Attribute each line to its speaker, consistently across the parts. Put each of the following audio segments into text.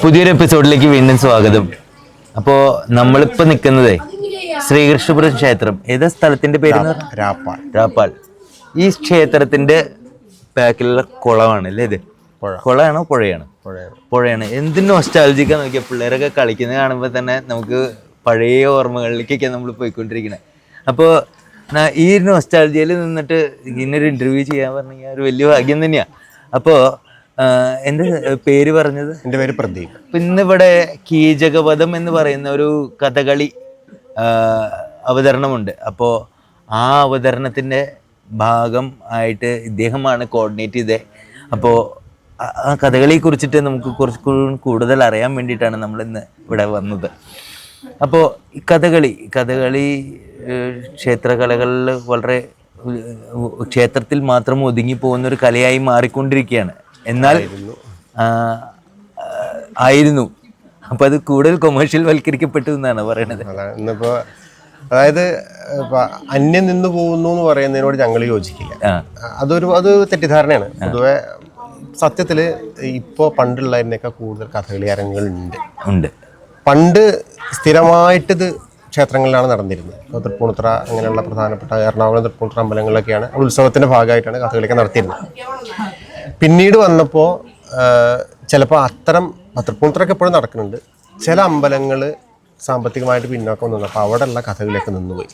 Speaker 1: പുതിയൊരു എപ്പിസോഡിലേക്ക് വീണ്ടും സ്വാഗതം. അപ്പോൾ നമ്മളിപ്പോൾ നിൽക്കുന്നത് ശ്രീകൃഷ്ണപുരം ക്ഷേത്രം. ഏതാ സ്ഥലത്തിന്റെ പേര്? രാപ്പാൾ. ഈ ക്ഷേത്രത്തിന്റെ ബാക്കിലുള്ള കുളമാണ് അല്ലേ ഇത്? കുളമാണോ പുഴയാണ്? പുഴയാണ്. എന്തിനു നൊസ്റ്റാൾജിക്കാ നോക്കിയ പിള്ളേരൊക്കെ കളിക്കുന്നത് കാണുമ്പോൾ തന്നെ നമുക്ക് പഴയ ഓർമ്മകളിലേക്കൊക്കെ നമ്മൾ പോയിക്കൊണ്ടിരിക്കുന്നത്. അപ്പോൾ ഈ നൊസ്റ്റാൾജിയയിൽ നിന്നിട്ട് ഇങ്ങനൊരു ഇന്റർവ്യൂ ചെയ്യാൻ പറഞ്ഞാൽ ഒരു വലിയ ഭാഗ്യം തന്നെയാണ്. അപ്പോൾ എൻ്റെ പേര് പറഞ്ഞത്?
Speaker 2: എൻ്റെ പേര് പ്രദീപ്.
Speaker 1: ഇന്നിവിടെ കീചകവധം എന്ന് പറയുന്ന ഒരു കഥകളി അവതരണമുണ്ട്. അപ്പോൾ ആ അവതരണത്തിൻ്റെ ഭാഗം ആയിട്ട് ഇദ്ദേഹമാണ് കോർഡിനേറ്റ് ചെയ്തത്. അപ്പോൾ ആ കഥകളിയെ കുറിച്ചിട്ട് നമുക്ക് കുറച്ച് കൂടുതൽ അറിയാൻ വേണ്ടിയിട്ടാണ് നമ്മളിന്ന് ഇവിടെ വന്നത്. അപ്പോൾ ഈ കഥകളി ക്ഷേത്രകലകളിൽ വളരെ ക്ഷേത്രത്തിൽ മാത്രം ഒതുങ്ങി പോകുന്ന ഒരു കലയായി മാറിക്കൊണ്ടിരിക്കുകയാണ്. എന്നാൽ ആയിരുന്നു. അപ്പൊ അത് കൂടുതൽ കൊമേഴ്ഷ്യൽ വൽക്കരിക്കപ്പെട്ടു എന്നാണ് പറയണത്.
Speaker 2: ഇന്നിപ്പോ അതായത് അന്യം നിന്ന് പോകുന്നു എന്ന് പറയുന്നതിനോട് ഞങ്ങൾ യോജിക്കില്ല. അത് തെറ്റിദ്ധാരണയാണ്. പൊതുവെ സത്യത്തില് ഇപ്പോ പണ്ടുള്ളതിനൊക്കെ കൂടുതൽ കഥകളി അരങ്ങുകൾ ഉണ്ട്. പണ്ട് സ്ഥിരമായിട്ടിത് ക്ഷേത്രങ്ങളിലാണ് നടന്നിരുന്നത്. ഇപ്പോൾ തൃപ്പൂണിത്തുറ അങ്ങനെയുള്ള പ്രധാനപ്പെട്ട എറണാകുളം തൃപ്പൂണിത്തുറ അമ്പലങ്ങളിലൊക്കെയാണ് ഉത്സവത്തിന്റെ ഭാഗമായിട്ടാണ് കഥകളിയൊക്കെ നടത്തിയിരുന്നത്. പിന്നീട് വന്നപ്പോൾ ചിലപ്പോൾ അത്തരം തൃപ്പൂണിത്തുറയൊക്കെ എപ്പോഴും നടക്കുന്നുണ്ട്. ചില അമ്പലങ്ങൾ സാമ്പത്തികമായിട്ട് പിന്നോക്കം നിന്നപ്പോൾ അവിടെയുള്ള കഥകളിയൊക്കെ നിന്നുപോയി.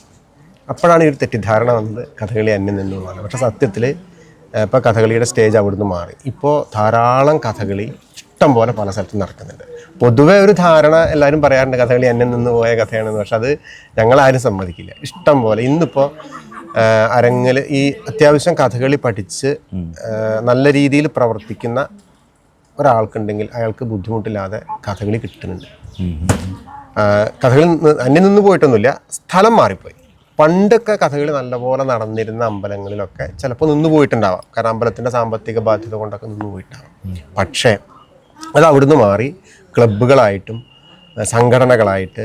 Speaker 2: അപ്പോഴാണ് ഈ ഒരു തെറ്റിദ്ധാരണ വന്നത് കഥകളി അന്യം നിന്നു എന്നാണ്. പക്ഷെ സത്യത്തിൽ ഇപ്പോൾ കഥകളിയുടെ സ്റ്റേജ് അവിടുന്ന് മാറി. ഇപ്പോൾ ധാരാളം കഥകളി ഇഷ്ടം പോലെ പല സ്ഥലത്തും നടക്കുന്നുണ്ട്. പൊതുവെ ഒരു ധാരണ എല്ലാവരും പറയാറുണ്ട് കഥകളി അന്യം നിന്ന് പോയ കഥയാണെന്ന്. പക്ഷെ അത് ഞങ്ങളാരും സമ്മതിക്കില്ല. ഇഷ്ടം പോലെ ഇന്നിപ്പോൾ അരങ്ങിൽ ഈ അത്യാവശ്യം കഥകളി പഠിച്ച് നല്ല രീതിയിൽ പ്രവർത്തിക്കുന്ന ഒരാൾക്കുണ്ടെങ്കിൽ അയാൾക്ക് ബുദ്ധിമുട്ടില്ലാതെ കഥകളി കിട്ടുന്നുണ്ട്. കഥകളി അന്യം നിന്ന് പോയിട്ടൊന്നുമില്ല, സ്ഥലം മാറിപ്പോയി. പണ്ടൊക്കെ കഥകളി നല്ലപോലെ നടന്നിരുന്ന അമ്പലങ്ങളിലൊക്കെ ചിലപ്പോൾ നിന്ന് പോയിട്ടുണ്ടാവാം. കാരണം അമ്പലത്തിൻ്റെ സാമ്പത്തിക ബാധ്യത കൊണ്ടൊക്കെ നിന്ന് പോയിട്ടുണ്ടാവാം. പക്ഷേ അത് അവിടുന്ന് മാറി ക്ലബ്ബുകളായിട്ടും സംഘടനകളായിട്ട്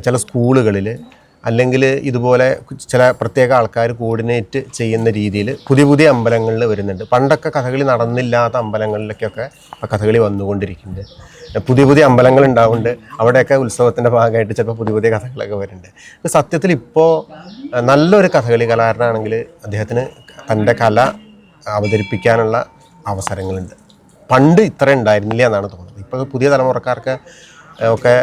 Speaker 2: ചില സ്കൂളുകളിൽ അല്ലെങ്കിൽ ഇതുപോലെ ചില പ്രത്യേക ആൾക്കാർ കോർഡിനേറ്റ് ചെയ്യുന്ന രീതിയിൽ പുതിയ പുതിയ അമ്പലങ്ങളിൽ വരുന്നുണ്ട്. പണ്ടൊക്കെ കഥകളി നടന്നില്ലാത്ത അമ്പലങ്ങളിലേക്കൊക്കെ കഥകളി വന്നുകൊണ്ടിരിക്കുന്നുണ്ട്. പുതിയ പുതിയ അമ്പലങ്ങൾ ഉണ്ടാവുന്നുണ്ട്. അവിടെയൊക്കെ ഉത്സവത്തിൻ്റെ ഭാഗമായിട്ട് ചിലപ്പോൾ പുതിയ പുതിയ കഥകളൊക്കെ വരുന്നുണ്ട്. സത്യത്തിൽ ഇപ്പോൾ നല്ലൊരു കഥകളി കലാകാരനാണെങ്കിൽ അദ്ദേഹത്തിന് തൻ്റെ കല അവതരിപ്പിക്കാനുള്ള അവസരങ്ങളുണ്ട്. പണ്ട് ഇത്ര ഉണ്ടായിരുന്നില്ല എന്നാണ് തോന്നുന്നത്. ഇപ്പോൾ പുതിയ തലമുറക്കാർക്ക് ഒക്കെ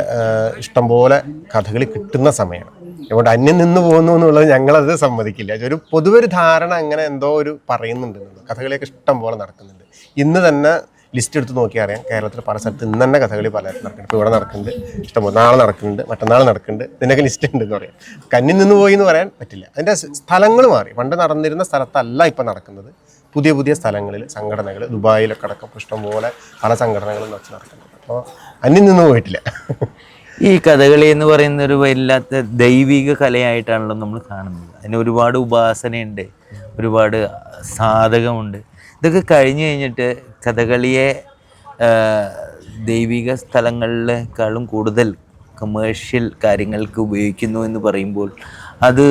Speaker 2: ഇഷ്ടംപോലെ കഥകളി കിട്ടുന്ന സമയമാണ്. അതുകൊണ്ട് അന്യം നിന്ന് പോകുന്നു എന്നുള്ളത് ഞങ്ങളത് സമ്മതിക്കില്ല. ഒരു പൊതുവൊരു ധാരണ അങ്ങനെ എന്തോ ഒരു പറയുന്നുണ്ട്. കഥകളിയൊക്കെ ഇഷ്ടം പോലെ നടക്കുന്നുണ്ട്. ഇന്ന് തന്നെ ലിസ്റ്റ് എടുത്ത് നോക്കിയാൽ അറിയാം, കേരളത്തിൽ പല സ്ഥലത്ത് ഇന്ന് തന്നെ കഥകളി പലരും നടക്കുന്നുണ്ട്. ഇപ്പോൾ ഇവിടെ നടക്കുന്നുണ്ട്, ഇഷ്ടംപോലെ നാളെ നടക്കുന്നുണ്ട്, മറ്റന്നാൾ നടക്കുന്നുണ്ട്. ഇതിൻ്റെയൊക്കെ ലിസ്റ്റ് ഉണ്ടെന്ന് പറയാം. അന്യം നിന്ന് പോയി എന്ന് പറയാൻ പറ്റില്ല. അതിൻ്റെ സ്ഥലങ്ങൾ മാറി. പണ്ട് നടന്നിരുന്ന സ്ഥലത്തല്ല ഇപ്പം നടക്കുന്നത്. പുതിയ പുതിയ സ്ഥലങ്ങളിൽ സംഘടനകൾ, ദുബായിലൊക്കെ അടക്കം ഇഷ്ടംപോലെ പല സംഘടനകളും വെച്ച് നടക്കുന്നുണ്ട്. അപ്പോൾ അന്യം നിന്ന് പോയിട്ടില്ല.
Speaker 1: ഈ കഥകളി എന്ന് പറയുന്ന ഒരു വല്ലാത്ത ദൈവിക കലയായിട്ടാണല്ലോ നമ്മൾ കാണുന്നത്. അതിന് ഒരുപാട് ഉപാസനയുണ്ട്, ഒരുപാട് സാധകമുണ്ട്. ഇതൊക്കെ കഴിഞ്ഞു കഴിഞ്ഞിട്ട് കഥകളിയെ ദൈവിക സ്ഥലങ്ങളിലേക്കാളും കൂടുതൽ കമേഴ്ഷ്യൽ കാര്യങ്ങൾക്ക് ഉപയോഗിക്കുന്നു എന്ന് പറയുമ്പോൾ അത്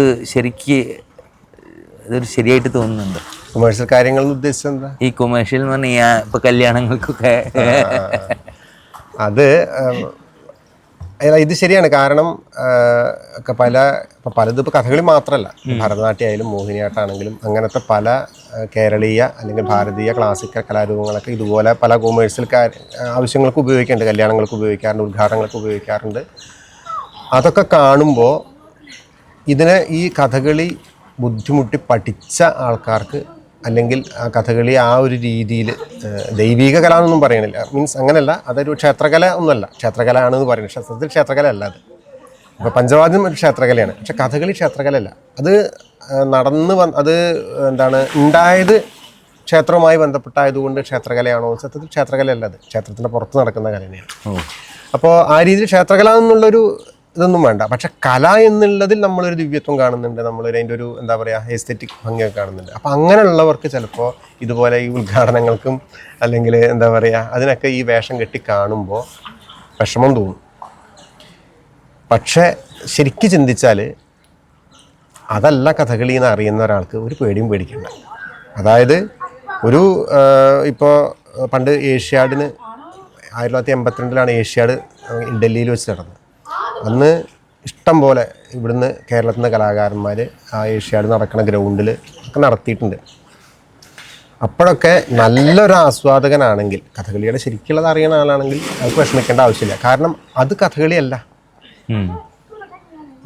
Speaker 1: അതൊരു ശരിയായിട്ട് തോന്നുന്നുണ്ട്.
Speaker 2: കൊമേഴ്ഷ്യൽ കാര്യങ്ങൾ ഉദ്ദേശിച്ചത് എന്താ?
Speaker 1: ഈ കൊമേഴ്ഷ്യൽ എന്ന് പറഞ്ഞാൽ ഇപ്പൊ കല്യാണങ്ങൾക്കൊക്കെ
Speaker 2: അത് ഇത് ശരിയാണ്. കാരണം പലതും ഇപ്പോൾ കഥകളി മാത്രമല്ല, ഭരതനാട്യം ആയാലും മോഹിനിയാട്ടമാണെങ്കിലും അങ്ങനത്തെ പല കേരളീയ അല്ലെങ്കിൽ ഭാരതീയ ക്ലാസിക്കൽ കലാരൂപങ്ങളൊക്കെ ഇതുപോലെ പല കൊമേഴ്ഷ്യൽ ആവശ്യങ്ങൾക്ക് ഉപയോഗിക്കാറുണ്ട്. കല്യാണങ്ങൾക്ക് ഉപയോഗിക്കാറുണ്ട്, ഉദ്ഘാടനങ്ങൾക്ക് ഉപയോഗിക്കാറുണ്ട്. അതൊക്കെ കാണുമ്പോൾ ഈ കഥകളി ബുദ്ധിമുട്ടി പഠിച്ച ആൾക്കാർക്ക് അല്ലെങ്കിൽ ആ കഥകളി ആ ഒരു രീതിയിൽ ദൈവിക കല എന്നൊന്നും പറയണില്ല, മീൻസ് അങ്ങനെയല്ല, അതൊരു ക്ഷേത്രകല ഒന്നുമല്ല. ക്ഷേത്രകല ആണെന്ന് പറയുന്നത് സത്യത്തിൽ ക്ഷേത്രകല അല്ല. അത് ഇപ്പോൾ പഞ്ചവാദ്യം ഒരു ക്ഷേത്രകലയാണ്, പക്ഷെ കഥകളി ക്ഷേത്രകലയല്ല. അത് അത് ഉണ്ടായത് ക്ഷേത്രവുമായി ബന്ധപ്പെട്ടായതുകൊണ്ട് ക്ഷേത്രകലയാണോ? സത്യത്തിൽ ക്ഷേത്രകലയല്ല, അത് ക്ഷേത്രത്തിൻ്റെ പുറത്ത് നടക്കുന്ന കല തന്നെയാണ്. അപ്പോൾ ആ രീതിയിൽ ക്ഷേത്രകല എന്നുള്ളൊരു ഇതൊന്നും വേണ്ട. പക്ഷെ കല എന്നുള്ളതിൽ നമ്മളൊരു ദിവ്യത്വം കാണുന്നുണ്ട്, അതിൻ്റെ ഒരു എന്താ പറയുക എസ്തെറ്റിക് ഭംഗിയൊക്കെ കാണുന്നുണ്ട്. അപ്പോൾ അങ്ങനെയുള്ളവർക്ക് ചിലപ്പോൾ ഇതുപോലെ ഈ ഉദ്ഘാടനങ്ങൾക്കും അല്ലെങ്കിൽ എന്താ പറയുക അതിനൊക്കെ ഈ വേഷം കെട്ടി കാണുമ്പോൾ വിഷമം തോന്നും. പക്ഷെ ശരിക്കും ചിന്തിച്ചാൽ അതല്ല കഥകളി എന്ന് അറിയുന്ന ഒരാൾക്ക് ഒരു പേടിയും പേടിക്കണ്ട. അതായത് ഇപ്പോൾ പണ്ട് ഏഷ്യാഡിന് 1982 ഏഷ്യാഡ് ഡൽഹിയിൽ വെച്ച് നടന്നത്. അന്ന് ഇഷ്ടം പോലെ ഇവിടുന്ന് കേരളത്തിൽ നിന്ന് കലാകാരന്മാർ ആ ഏഷ്യാഡ് നടക്കുന്ന ഗ്രൗണ്ടിൽ ഒക്കെ നടത്തിയിട്ടുണ്ട്. അപ്പോഴൊക്കെ നല്ലൊരു ആസ്വാദകനാണെങ്കിൽ, കഥകളിയുടെ ശരിക്കുള്ളത് അറിയുന്ന ആളാണെങ്കിൽ നമുക്ക് വിഷമിക്കേണ്ട ആവശ്യമില്ല. കാരണം അത് കഥകളിയല്ല.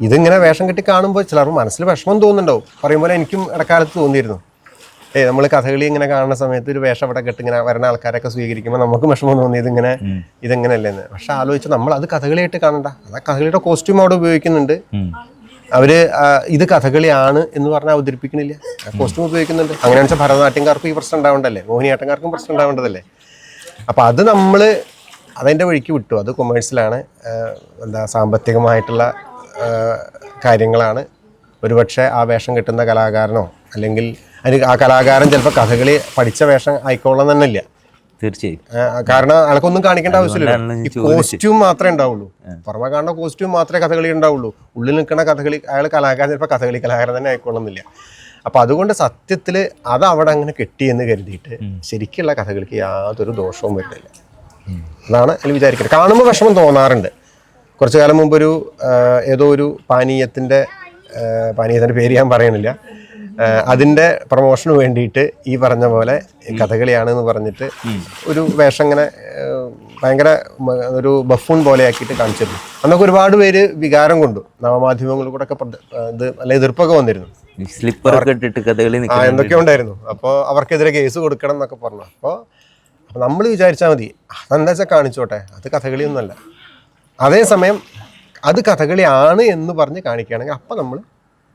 Speaker 2: ഇതിങ്ങനെ വേഷം കെട്ടി കാണുമ്പോൾ ചിലർക്ക് മനസ്സിൽ വിഷമം തോന്നുന്നുണ്ടാവും. പറയുമ്പോൾ എനിക്കും ഇടക്കാലത്ത് തോന്നിയിരുന്നു, നമ്മൾ കഥകളി ഇങ്ങനെ കാണുന്ന സമയത്ത് ഒരു വേഷം അവിടെ കെട്ടി ഇങ്ങനെ വരുന്ന ആൾക്കാരൊക്കെ സ്വീകരിക്കുമ്പോൾ നമുക്ക് വിഷമം തോന്നിയത് ഇതെങ്ങനെയല്ലേന്ന്. പക്ഷെ ആലോചിച്ച് നമ്മൾ അത് കഥകളിയായിട്ട് കാണണ്ട. അത് കഥകളിയുടെ കോസ്റ്റ്യൂം അവിടെ ഉപയോഗിക്കുന്നുണ്ട്. അവര് ഇത് കഥകളിയാണ് എന്ന് പറഞ്ഞാൽ അവതരിപ്പിക്കണില്ല, കോസ്റ്റ്യൂം ഉപയോഗിക്കുന്നുണ്ട്. അങ്ങനെയാണെന്ന് വെച്ചാൽ ഭരതനാട്യംകാർക്കും ഈ പ്രശ്നം ഉണ്ടാവേണ്ടതല്ലേ, മോഹിനിയാട്ടംകാർക്കും പ്രശ്നം ഉണ്ടാവേണ്ടതല്ലേ. അപ്പം അത് നമ്മൾ അതിൻ്റെ വഴിക്ക് വിട്ടു. അത് കൊമേഴ്സിലാണ്, സാമ്പത്തികമായിട്ടുള്ള കാര്യങ്ങളാണ്. ഒരുപക്ഷെ ആ വേഷം കിട്ടുന്ന കലാകാരനോ അല്ലെങ്കിൽ ആ കലാകാരൻ ചിലപ്പോൾ കഥകളി പഠിച്ച വേഷം ആയിക്കോളാം തന്നെ ഇല്ല.
Speaker 1: തീർച്ചയായും.
Speaker 2: കാരണം അയാൾക്കൊന്നും കാണിക്കേണ്ട ആവശ്യമില്ല. ഈ കോസ്റ്റ്യൂം മാത്രമേ ഉണ്ടാവുള്ളൂ. പുറമെ കാണുന്ന കോസ്റ്റ്യൂം മാത്രമേ കഥകളി ഉണ്ടാവുള്ളൂ. ഉള്ളിൽ നിൽക്കുന്ന കഥകളി അയാൾ കലാകാരൻ ചിലപ്പോൾ കഥകളി കലാകാരൻ തന്നെ ആയിക്കോളുന്നില്ല. അപ്പം അതുകൊണ്ട് സത്യത്തിൽ അത് അവിടെ അങ്ങനെ കെട്ടിയെന്ന് കരുതിയിട്ട് ശരിക്കുള്ള കഥകളിക്ക് യാതൊരു ദോഷവും വരുന്നില്ല. അതാണ് അതിൽ വിചാരിക്കുന്നത്. കാണുമ്പോൾ വിഷമം തോന്നാറുണ്ട്. കുറച്ചു കാലം മുമ്പൊരു ഏതോ ഒരു പാനീയത്തിൻ്റെ പേര് ഞാൻ പറയണില്ല, അതിൻ്റെ പ്രൊമോഷന് വേണ്ടിയിട്ട് ഈ പറഞ്ഞ പോലെ കഥകളിയാണെന്ന് പറഞ്ഞിട്ട് ഒരു വേഷം ഇങ്ങനെ ഭയങ്കര ഒരു ബഫൂൺ പോലെ ആക്കിയിട്ട് കാണിച്ചിരുന്നു. അന്നൊക്കെ ഒരുപാട് പേര് വികാരം കൊണ്ടു. നവമാധ്യമങ്ങളിൽ കൂടെ ഒക്കെ ഇത് അല്ലെ എതിർപ്പൊക്കെ വന്നിരുന്നു. എന്തൊക്കെ ഉണ്ടായിരുന്നു. അപ്പോൾ അവർക്കെതിരെ കേസ് കൊടുക്കണം എന്നൊക്കെ പറഞ്ഞു. അപ്പോൾ നമ്മൾ വിചാരിച്ചാൽ മതി, അതെന്താ വെച്ചാൽ കാണിച്ചോട്ടെ, അത് കഥകളിയൊന്നുമല്ല. അതേസമയം അത് കഥകളിയാണ് എന്ന് പറഞ്ഞ് കാണിക്കുകയാണെങ്കിൽ അപ്പം നമ്മൾ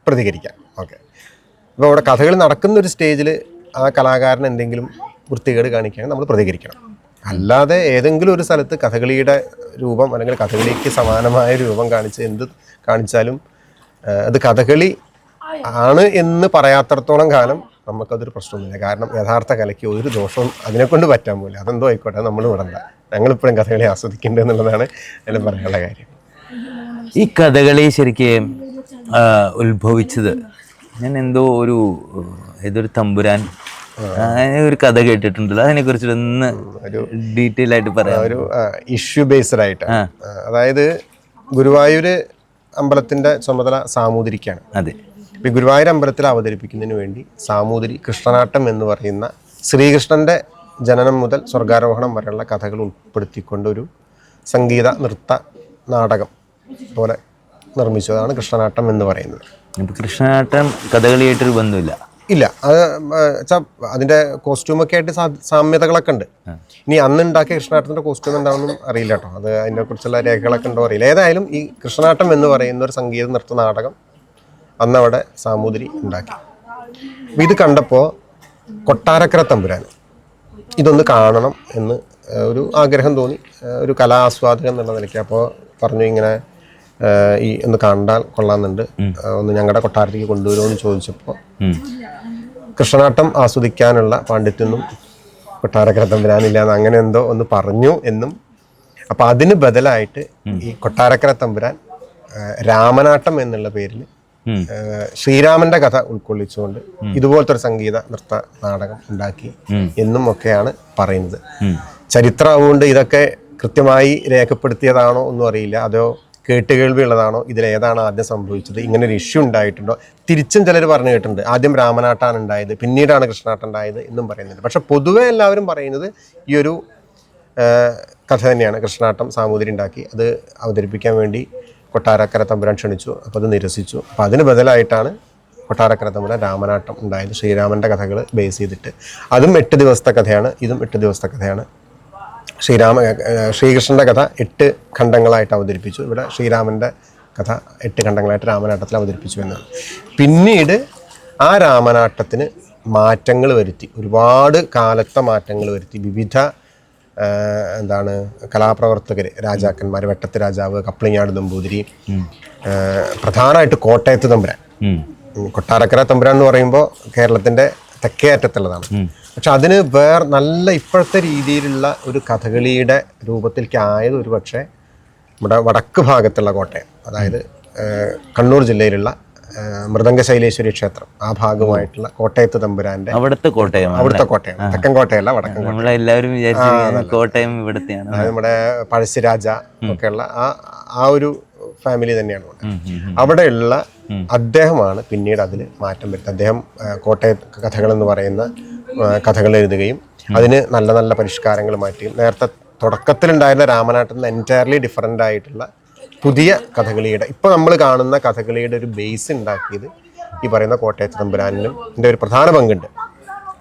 Speaker 2: പ്രതികരിക്കാം. ഓക്കെ, ഇപ്പോൾ അവിടെ കഥകളി നടക്കുന്ന ഒരു സ്റ്റേജിൽ ആ കലാകാരൻ എന്തെങ്കിലും വൃത്തികേട് കാണിക്കുകയാണെങ്കിൽ നമ്മൾ പ്രതികരിക്കണം. അല്ലാതെ ഏതെങ്കിലും ഒരു സ്ഥലത്ത് കഥകളിയുടെ രൂപം അല്ലെങ്കിൽ കഥകളിക്ക് സമാനമായ രൂപം കാണിച്ച് എന്ത് കാണിച്ചാലും അത് കഥകളി ആണ് എന്ന് പറയാത്തടത്തോളം കാലം നമുക്കതൊരു പ്രശ്നമൊന്നുമില്ല. കാരണം യഥാർത്ഥ കലയ്ക്ക് ഒരു ദോഷവും അതിനെക്കൊണ്ട് പറ്റാൻ പോകില്ല. അതെന്തോ ആയിക്കോട്ടെ, നമ്മൾ വിടണ്ട. ഞങ്ങളിപ്പോഴും കഥകളി ആസ്വദിക്കേണ്ടത് എന്നുള്ളതാണ് അതിലും പറയാനുള്ള കാര്യം.
Speaker 1: ഈ കഥകളി ശരിക്കും ഉത്ഭവിച്ചത് ഞാൻ ഏതൊരു തമ്പുരാൻ ഒരു കഥ കേട്ടിട്ടുണ്ടല്ലോ, അതിനെ കുറിച്ച് ഒന്ന് ഒരു ഡീറ്റെയിൽ ആയിട്ട് പറയാം.
Speaker 2: ഒരു ഇഷ്യൂ ബേസ്ഡ് ആയിട്ട്, അതായത് ഗുരുവായൂർ അമ്പലത്തിന്റെ ചുമതല സാമൂതിരിക്കാണ്.
Speaker 1: അതെ.
Speaker 2: ഇപ്പം ഗുരുവായൂർ അമ്പലത്തിൽ അവതരിപ്പിക്കുന്നതിന് വേണ്ടി സാമൂതിരി കൃഷ്ണനാട്ടം എന്ന് പറയുന്ന ശ്രീകൃഷ്ണന്റെ ജനനം മുതൽ സ്വർഗാരോഹണം വരെയുള്ള കഥകൾ ഉൾപ്പെടുത്തിക്കൊണ്ട് ഒരു സംഗീത നൃത്ത നാടകം പോലെ നിർമ്മിച്ചതാണ് കൃഷ്ണനാട്ടം എന്ന് പറയുന്നത്.
Speaker 1: കൃഷ്ണനാട്ടം കഥകളിയായിട്ടൊരു ബന്ധമില്ല.
Speaker 2: ഇല്ല, അത് അതിൻ്റെ കോസ്റ്റ്യൂമൊക്കെ ആയിട്ട് സാമ്യതകളൊക്കെ ഉണ്ട്. ഇനി അന്ന് ഉണ്ടാക്കിയ കൃഷ്ണനാട്ടത്തിൻ്റെ കോസ്റ്റ്യൂം എന്താണെന്നും അറിയില്ല കേട്ടോ. അത് അതിനെക്കുറിച്ചുള്ള രേഖകളൊക്കെ ഉണ്ടോ അറിയില്ല. ഏതായാലും ഈ കൃഷ്ണനാട്ടം എന്ന് പറയുന്ന ഒരു സംഗീത നൃത്ത നാടകം അന്നവിടെ സാമൂതിരി ഉണ്ടാക്കി. ഇത് കണ്ടപ്പോൾ കൊട്ടാരക്കര തമ്പുരാൻ ഇതൊന്ന് കാണണം എന്ന് ഒരു ആഗ്രഹം തോന്നി, ഒരു കലാസ്വാദകൻ എന്നുള്ള നിലയ്ക്ക്. അപ്പോൾ പറഞ്ഞു, ഇങ്ങനെ ഈ ഒന്ന് കണ്ടാൽ കൊള്ളാമെന്നുണ്ട്, ഒന്ന് ഞങ്ങളുടെ കൊട്ടാരത്തേക്ക് കൊണ്ടുവരുമെന്ന് ചോദിച്ചപ്പോൾ കൃഷ്ണനാട്ടം ആസ്വദിക്കാനുള്ള പാണ്ഡിത്യൊന്നും കൊട്ടാരക്കര തമ്പുരാനില്ല എന്ന് അങ്ങനെ എന്തോ ഒന്ന് പറഞ്ഞു എന്നും. അപ്പം അതിന് ബദലായിട്ട് ഈ കൊട്ടാരക്കര തമ്പുരാൻ രാമനാട്ടം എന്നുള്ള പേരിൽ ശ്രീരാമന്റെ കഥ ഉൾക്കൊള്ളിച്ചുകൊണ്ട് ഇതുപോലത്തെ ഒരു സംഗീത നൃത്ത നാടകം ഉണ്ടാക്കി എന്നും ഒക്കെയാണ് പറയുന്നത്. ചരിത്രമാവുകൊണ്ട് ഇതൊക്കെ കൃത്യമായി രേഖപ്പെടുത്തിയതാണോ ഒന്നും അറിയില്ല, അതോ കേട്ടുകേൾവി ഉള്ളതാണോ, ഇതിലേതാണ് ആദ്യം സംഭവിച്ചത്, ഇങ്ങനെ ഒരു ഇഷ്യൂ ഉണ്ടായിട്ടുണ്ടോ. തിരിച്ചും ചിലർ പറഞ്ഞു കേട്ടിട്ടുണ്ട്, ആദ്യം രാമനാട്ടാണ് ഉണ്ടായത്, പിന്നീടാണ് കൃഷ്ണനാട്ടം ഉണ്ടായത് എന്നും പറയുന്നുണ്ട്. പക്ഷെ പൊതുവെ എല്ലാവരും പറയുന്നത് ഈ ഒരു കഥ തന്നെയാണ്. കൃഷ്ണനാട്ടം സാമൂതിരി ഉണ്ടാക്കി, അത് അവതരിപ്പിക്കാൻ വേണ്ടി കൊട്ടാരക്കര തമ്പുരാൻ ക്ഷണിച്ചു, അപ്പോൾ അത് നിരസിച്ചു. അപ്പോൾ അതിന് ബദലായിട്ടാണ് കൊട്ടാരക്കര തമ്പുരാൻ രാമനാട്ടം ഉണ്ടായത്, ശ്രീരാമൻ്റെ കഥകൾ ബേസ് ചെയ്തിട്ട്. അതും 8 ദിവസത്തെ കഥയാണ്, ഇതും 8 ദിവസത്തെ കഥയാണ്. ശ്രീകൃഷ്ണൻ്റെ കഥ 8 ഖണ്ഡങ്ങളായിട്ട് അവതരിപ്പിച്ചു. ഇവിടെ ശ്രീരാമൻ്റെ കഥ 8 ഖണ്ഡങ്ങളായിട്ട് രാമനാട്ടത്തിൽ അവതരിപ്പിച്ചു എന്നാണ്. പിന്നീട് ആ രാമനാട്ടത്തിന് മാറ്റങ്ങൾ വരുത്തി, ഒരുപാട് കാലത്തെ മാറ്റങ്ങൾ വരുത്തി. വിവിധ കലാപ്രവർത്തകർ, രാജാക്കന്മാർ, വെട്ടത്ത് രാജാവ്, കപ്ലിങ്ങാട് നമ്പൂതിരി, പ്രധാനമായിട്ട് കോട്ടയത്ത് തമ്പുരാൻ. കൊട്ടാരക്കര തമ്പുരാൻ എന്ന് പറയുമ്പോൾ കേരളത്തിൻ്റെ തെക്കേ അറ്റത്തുള്ളതാണ്. പക്ഷെ അതിന് നല്ല ഇപ്പോഴത്തെ രീതിയിലുള്ള ഒരു കഥകളിയുടെ രൂപത്തിലേക്ക് ആയത് ഒരു പക്ഷേ നമ്മുടെ വടക്ക് ഭാഗത്തുള്ള കോട്ടയം, അതായത് കണ്ണൂർ ജില്ലയിലുള്ള മൃദംഗ ശൈലേശ്വരി ക്ഷേത്രം ആ ഭാഗമായിട്ടുള്ള കോട്ടയത്ത് തമ്പുരാന്റെ
Speaker 1: അവിടുത്തെ കോട്ടയം
Speaker 2: കോട്ടയം, തെക്കൻ കോട്ടയല്ല വടക്കൻ കോട്ടയം.
Speaker 1: നമ്മളെല്ലാവരും വിചാരിച്ചു കോട്ടയം ഇവിടത്തെയാണ്.
Speaker 2: അതായത് നമ്മുടെ പഴശ്ശിരാജ ഒക്കെയുള്ള ആ ഒരു ഫാമിലി തന്നെയാണ് അവിടെയുള്ള. അദ്ദേഹമാണ് പിന്നീട് അതിൽ മാറ്റം വരുത്തുന്നത്. അദ്ദേഹം കോട്ടയത്ത് കഥകൾ എന്ന് പറയുന്ന കഥകൾ എഴുതുകയും അതിന് നല്ല നല്ല പരിഷ്കാരങ്ങൾ മാറ്റുകയും നേരത്തെ തുടക്കത്തിലുണ്ടായിരുന്ന രാമനാട്ടിൽ നിന്ന് എൻറ്റയർലി ഡിഫറൻ്റ് ആയിട്ടുള്ള പുതിയ കഥകളിയുടെ, ഇപ്പോൾ നമ്മൾ കാണുന്ന കഥകളിയുടെ ഒരു ബേസ് ഉണ്ടാക്കിയത് ഈ പറയുന്ന കോട്ടയത്ത് തമ്പുരാനിലും ഇതിൻ്റെ ഒരു പ്രധാന പങ്കുണ്ട്.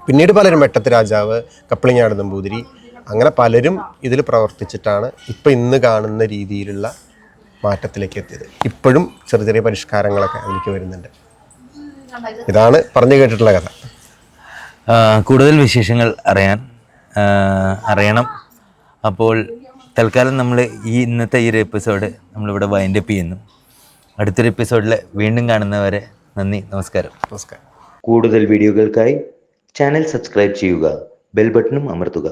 Speaker 2: പിന്നീട് പലരും വെട്ടത്ത് രാജാവ്, കപ്പളിങ്ങാട് നമ്പൂതിരി, അങ്ങനെ പലരും ഇതിൽ പ്രവർത്തിച്ചിട്ടാണ് ഇപ്പം ഇന്ന് കാണുന്ന രീതിയിലുള്ള മാറ്റത്തിലേക്ക് എത്തിയത്. ഇപ്പോഴും ചെറിയ ചെറിയ പരിഷ്കാരങ്ങളൊക്കെ അതിലേക്ക് വരുന്നുണ്ട്. ഇതാണ് പറഞ്ഞു കേട്ടിട്ടുള്ള കഥ.
Speaker 1: കൂടുതൽ വിശേഷങ്ങൾ അറിയണം. അപ്പോൾ തൽക്കാലം നമ്മൾ ഇന്നത്തെ ഈ ഒരു എപ്പിസോഡ് നമ്മളിവിടെ വൈൻഡപ്പ് ചെയ്യുന്നു. അടുത്തൊരു എപ്പിസോഡിൽ വീണ്ടും കാണുന്നവരെ നന്ദി, നമസ്കാരം.
Speaker 2: നമസ്കാരം.
Speaker 1: കൂടുതൽ വീഡിയോകൾക്കായി ചാനൽ സബ്സ്ക്രൈബ് ചെയ്യുക, ബെൽ ബട്ടണും അമർത്തുക.